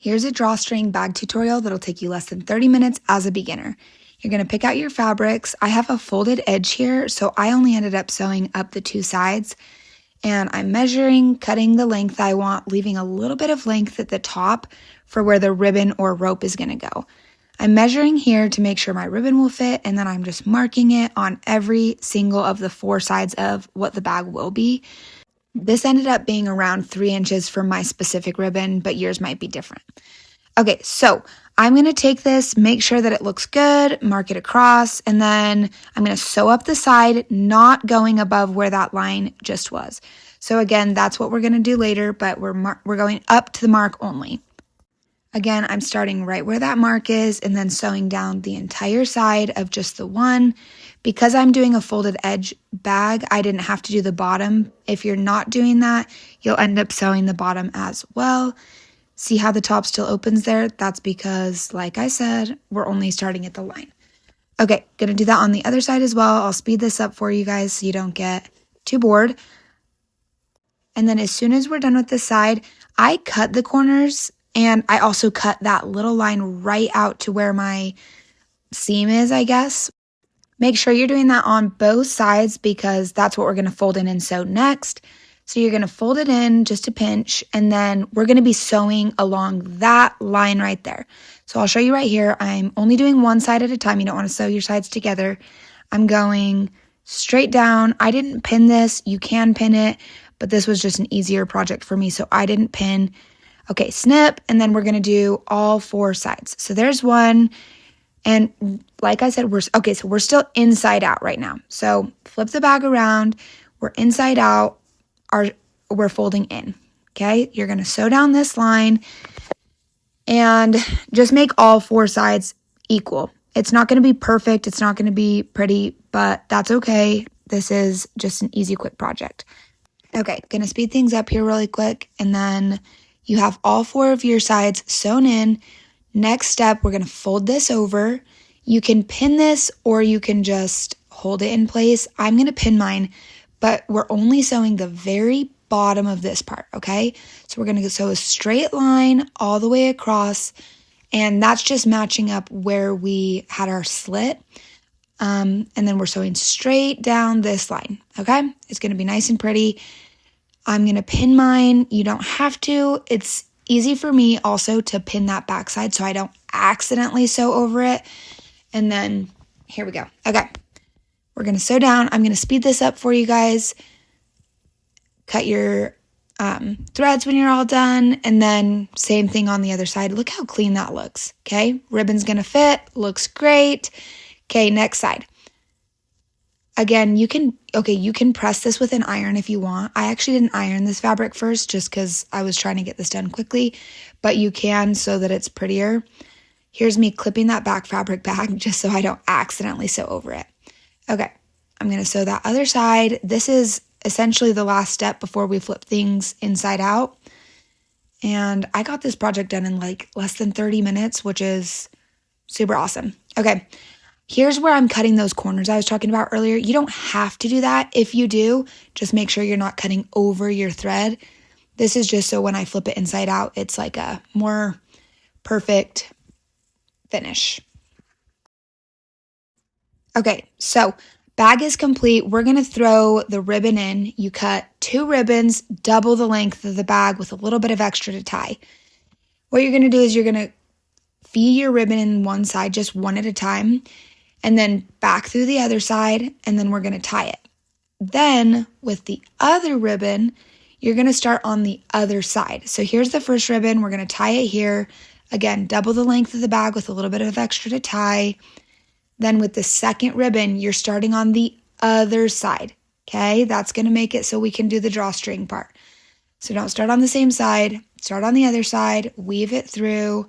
Here's a drawstring bag tutorial that'll take you less than 30 minutes as a beginner. You're going to pick out your fabrics. I have a folded edge here, so I only ended up sewing up the two sides. And I'm measuring, cutting the length I want, leaving a little bit of length at the top for where the ribbon or rope is going to go. I'm measuring here to make sure my ribbon will fit, and then I'm just marking it on every single of the four sides of what the bag will be. This ended up being around 3 inches for my specific ribbon, but yours might be different. Okay, so I'm going to take this, make sure that it looks good, mark it across, and then I'm going to sew up the side, not going above where that line just was. So again, that's what we're going to do later, but we're going up to the mark only. Again, I'm starting right where that mark is and then sewing down the entire side of just the one. Because I'm doing a folded edge bag, I didn't have to do the bottom. If you're not doing that, you'll end up sewing the bottom as well. See how the top still opens there? That's because, like I said, we're only starting at the line. Okay, gonna do that on the other side as well. I'll speed this up for you guys so you don't get too bored. And then as soon as we're done with this side, I cut the corners and I also cut that little line right out to where my seam is, I guess. Make sure you're doing that on both sides because that's what we're going to fold in and sew next. So you're going to fold it in just a pinch, and then we're going to be sewing along that line right there. So I'll show you right here. I'm only doing one side at a time. You don't want to sew your sides together. I'm going straight down. I didn't pin this. You can pin it, but this was just an easier project for me, so I didn't pin. Okay, snip, and then we're going to do all four sides. So there's one. And like I said, so we're still inside out right now. So flip the bag around. We're inside out. We're folding in. Okay, you're going to sew down this line and just make all four sides equal. It's not going to be perfect. It's not going to be pretty, but that's okay. This is just an easy, quick project. Okay, going to speed things up here really quick. And then you have all four of your sides sewn in. Next step, we're going to fold this over. You can pin this or you can just hold it in place. I'm going to pin mine, but we're only sewing the very bottom of this part, okay? So we're going to sew a straight line all the way across, and that's just matching up where we had our slit. And then we're sewing straight down this line, okay? It's going to be nice and pretty. I'm going to pin mine. You don't have to. It's easy for me also to pin that backside so I don't accidentally sew over it. And then here we go. Okay, we're going to sew down. I'm going to speed this up for you guys. Cut your threads when you're all done. And then same thing on the other side. Look how clean that looks. Okay, ribbon's going to fit. Looks great. Okay, next side. Again, you can press this with an iron if you want. I actually didn't iron this fabric first just because I was trying to get this done quickly, but you can so that it's prettier. Here's me clipping that back fabric back just so I don't accidentally sew over it. Okay, I'm going to sew that other side. This is essentially the last step before we flip things inside out. And I got this project done in like less than 30 minutes, which is super awesome. Okay. Here's where I'm cutting those corners I was talking about earlier. You don't have to do that. If you do, just make sure you're not cutting over your thread. This is just so when I flip it inside out, it's like a more perfect finish. Okay, so bag is complete. We're going to throw the ribbon in. You cut 2 ribbons, double the length of the bag with a little bit of extra to tie. What you're going to do is you're going to feed your ribbon in one side, just one at a time, and then back through the other side, and then we're going to tie it. Then with the other ribbon, you're going to start on the other side. So here's the first ribbon. We're going to tie it here. Again, double the length of the bag with a little bit of extra to tie. Then with the second ribbon, you're starting on the other side. Okay, that's going to make it so we can do the drawstring part. So don't start on the same side. Start on the other side, weave it through,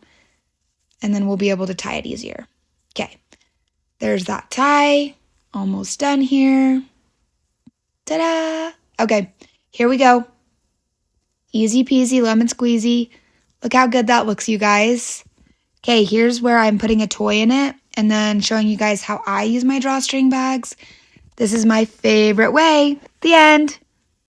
and then we'll be able to tie it easier. Okay. There's that tie, almost done here. Ta-da! Okay, here we go. Easy peasy, lemon squeezy. Look how good that looks, you guys. Okay, here's where I'm putting a toy in it and then showing you guys how I use my drawstring bags. This is my favorite way. The end.